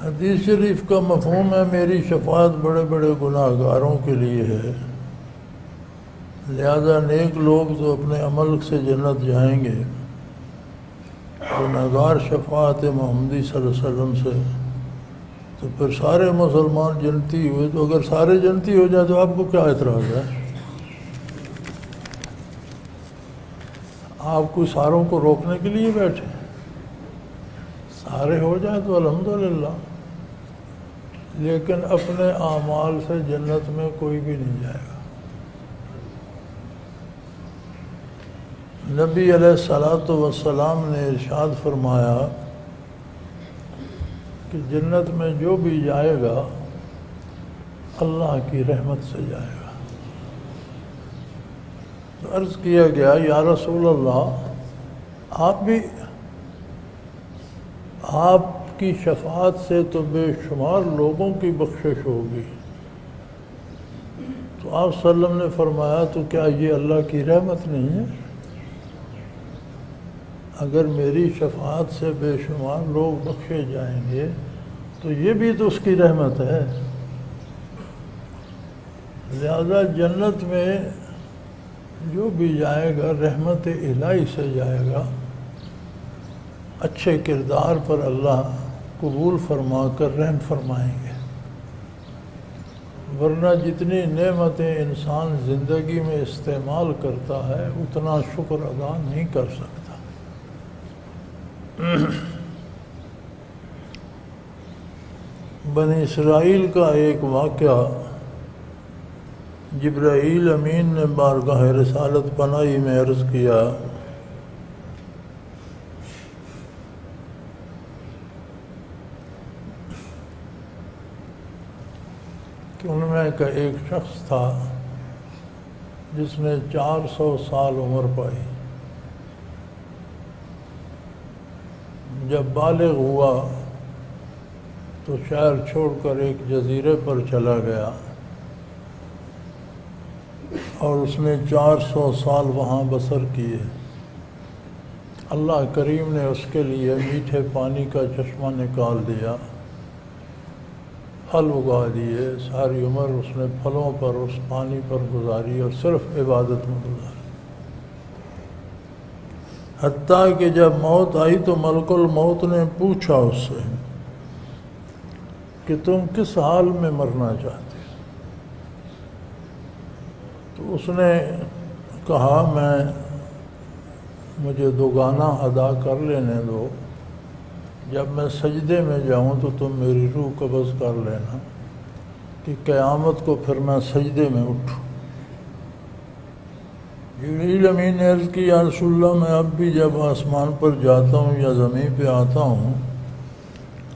حدیث شریف کا مفہوم ہے میری شفاعت بڑے بڑے گناہ گاروں کے لیے ہے، لہذا نیک لوگ تو اپنے عمل سے جنت جائیں گے، گناہ گار شفاعت محمدی صلی اللہ علیہ وسلم سے، تو پھر سارے مسلمان جنتی ہوئے، تو اگر سارے جنتی ہو جائیں تو آپ کو کیا اعتراض ہے؟ آپ کوئی ساروں کو روکنے کے لیے بیٹھے؟ سارے ہو جائیں تو الحمدللہ، لیکن اپنے اعمال سے جنت میں کوئی بھی نہیں جائے گا۔ نبی علیہ الصلوۃ والسلام نے ارشاد فرمایا کہ جنت میں جو بھی جائے گا اللہ کی رحمت سے جائے گا۔ تو عرض کیا گیا یا رسول اللہ، آپ کی شفاعت سے تو بے شمار لوگوں کی بخشش ہوگی، تو آپ صلی اللہ علیہ وسلم نے فرمایا تو کیا یہ اللہ کی رحمت نہیں ہے؟ اگر میری شفاعت سے بے شمار لوگ بخشے جائیں گے تو یہ بھی تو اس کی رحمت ہے۔ لہذا جنت میں جو بھی جائے گا رحمت الہی سے جائے گا، اچھے کردار پر اللہ قبول فرما کر رحم فرمائیں گے، ورنہ جتنی نعمتیں انسان زندگی میں استعمال کرتا ہے اتنا شکر ادا نہیں کر سکتا۔ بنی اسرائیل کا ایک واقعہ جبرائیل امین نے بارگاہ رسالت پناہی میں عرض کیا کہ ان میں کا ایک شخص تھا جس نے 400 سال عمر پائی۔ جب بالغ ہوا تو شہر چھوڑ کر ایک جزیرے پر چلا گیا اور اس نے 400 سال وہاں بسر کیے۔ اللہ کریم نے اس کے لیے میٹھے پانی کا چشمہ نکال دیا، پھل اگا دیے، ساری عمر اس نے پھلوں پر اس پانی پر گزاری اور صرف عبادت میں گزاری، حتیٰ کہ جب موت آئی تو ملک الموت نے پوچھا اس سے کہ تم کس حال میں مرنا چاہتے؟ تو اس نے کہا مجھے دوگانہ ادا کر لینے دو، جب میں سجدے میں جاؤں تو تم میری روح قبض کر لینا کہ قیامت کو پھر میں سجدے میں اٹھوں۔ جبرائیل امین نے عرض کی یا رسول اللہ، میں اب بھی جب آسمان پر جاتا ہوں یا زمین پہ آتا ہوں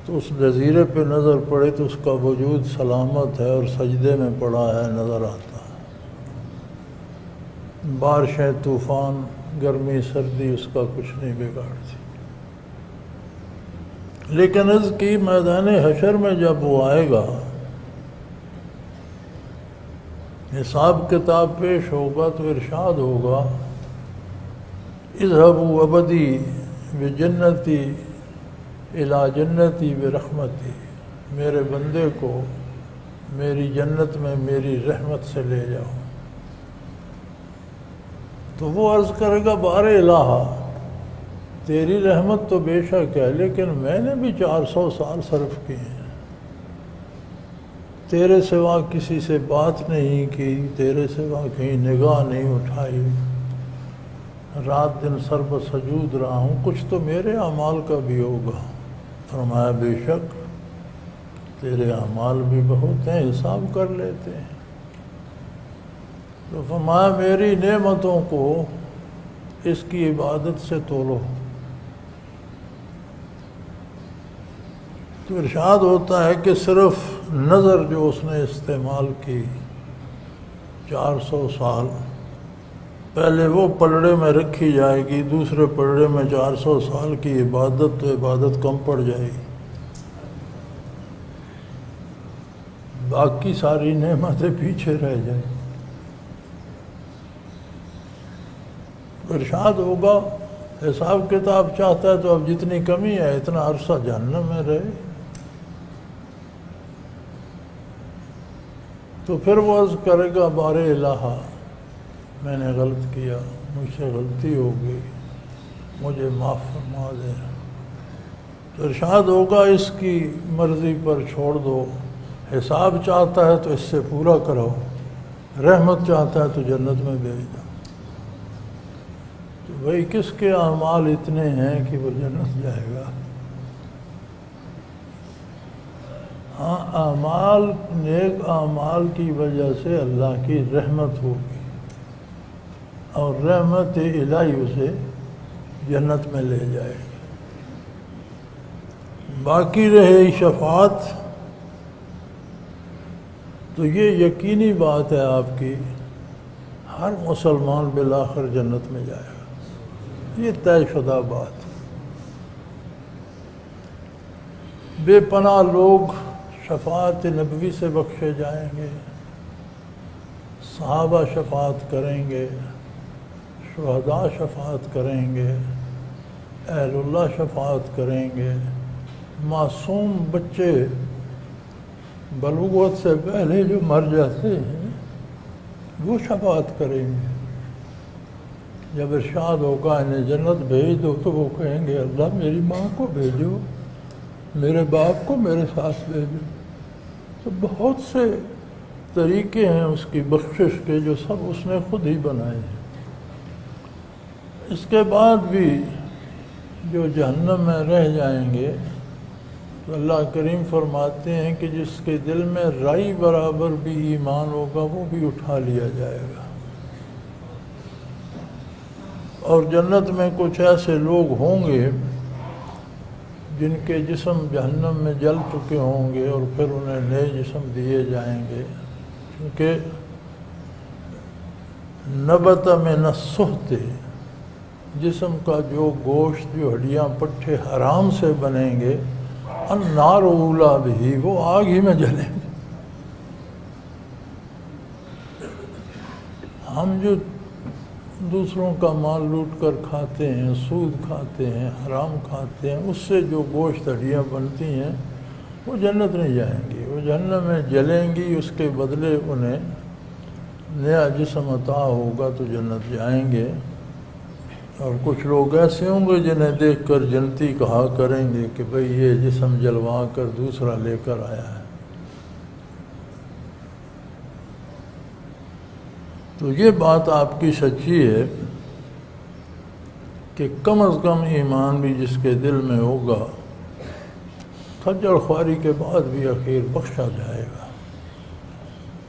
تو اس جزیرے پہ نظر پڑے تو اس کا وجود سلامت ہے اور سجدے میں پڑا ہے نظر آتا ہے، بارشیں، طوفان، گرمی، سردی اس کا کچھ نہیں بگاڑتی۔ لیکن عرض کی میدان حشر میں جب وہ آئے گا، حساب کتاب پیش ہوگا تو ارشاد ہوگا اذهبوا ابدی بجنتی الی جنتی برحمتی، میرے بندے کو میری جنت میں میری رحمت سے لے جاؤ۔ تو وہ عرض کرے گا بار الہ، تیری رحمت تو بے شک ہے، لیکن میں نے بھی 400 سال صرف کیے ہیں، تیرے سوا کسی سے بات نہیں کی، تیرے سوا کہیں نگاہ نہیں اٹھائی، رات دن سر پر سجود رہا ہوں، کچھ تو میرے اعمال کا بھی ہوگا۔ فرمایا بے شک تیرے اعمال بھی بہت ہیں، حساب کر لیتے ہیں۔ تو فرمایا میری نعمتوں کو اس کی عبادت سے تولو۔ تو ارشاد ہوتا ہے کہ صرف نظر جو اس نے استعمال کی 400 سال، پہلے وہ پلڑے میں رکھی جائے گی، دوسرے پلڑے میں 400 سال کی عبادت، تو عبادت کم پڑ جائے گی، باقی ساری نعمتیں پیچھے رہ جائیں۔ ارشاد ہوگا حساب کتاب چاہتا ہے تو اب جتنی کمی ہے اتنا عرصہ جہنم میں رہے، تو پھر وہ عرض کرے گا بار الہ میں نے غلط کیا، مجھ سے غلطی ہو گئی، مجھے معاف فرما دے۔ تو ارشاد ہوگا اس کی مرضی پر چھوڑ دو، حساب چاہتا ہے تو اس سے پورا کرو، رحمت چاہتا ہے تو جنت میں بھیج دو۔ تو بھائی کس کے اعمال اتنے ہیں کہ وہ جنت جائے گا؟ ہاں، اعمال، نیک اعمال کی وجہ سے اللہ کی رحمت ہوگی اور رحمت الہی اسے جنت میں لے جائے گی۔ باقی رہے شفاعت، تو یہ یقینی بات ہے آپ کی، ہر مسلمان بالآخر جنت میں جائے گا، یہ طے شدہ بات۔ بے پناہ لوگ شفاعت نبوی سے بخشے جائیں گے، صحابہ شفاعت کریں گے، شہداء شفاعت کریں گے، اہل اللہ شفاعت کریں گے، معصوم بچے بلوغت سے پہلے جو مر جاتے ہیں وہ شفاعت کریں گے۔ جب ارشاد ہوگا انہیں جنت بھیج دو تو وہ کہیں گے اللہ میری ماں کو بھیجو، میرے باپ کو میرے ساتھ بھیجو۔ تو بہت سے طریقے ہیں اس کی بخشش کے جو سب اس نے خود ہی بنائے ہیں۔ اس کے بعد بھی جو جہنم میں رہ جائیں گے تو اللہ کریم فرماتے ہیں کہ جس کے دل میں رائی برابر بھی ایمان ہوگا وہ بھی اٹھا لیا جائے گا۔ اور جنت میں کچھ ایسے لوگ ہوں گے جن کے جسم جہنم میں جل چکے ہوں گے اور پھر انہیں نئے جسم دیے جائیں گے، کیونکہ نبت من السحت، جسم کا جو گوشت، جو ہڈیاں پٹھے حرام سے بنیں گے، النار اولا بھی، وہ آگ ہی میں جلیں گے۔ ہم جو دوسروں کا مال لوٹ کر کھاتے ہیں، سود کھاتے ہیں، حرام کھاتے ہیں، اس سے جو گوشت ہڈیاں بنتی ہیں وہ جنت نہیں جائیں گی، وہ جہنم میں جلیں گی، اس کے بدلے انہیں نیا جسم عطا ہوگا تو جنت جائیں گے۔ اور کچھ لوگ ایسے ہوں گے جنہیں دیکھ کر جنتی کہا کریں گے کہ بھئی یہ جسم جلوا کر دوسرا لے کر آیا ہے۔ تو یہ بات آپ کی سچی ہے کہ کم از کم ایمان بھی جس کے دل میں ہوگا کھجڑ خواری کے بعد بھی اخیر بخشا جائے گا،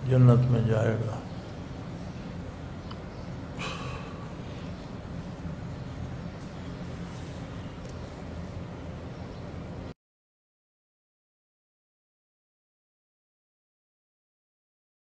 جنت میں جائے گا۔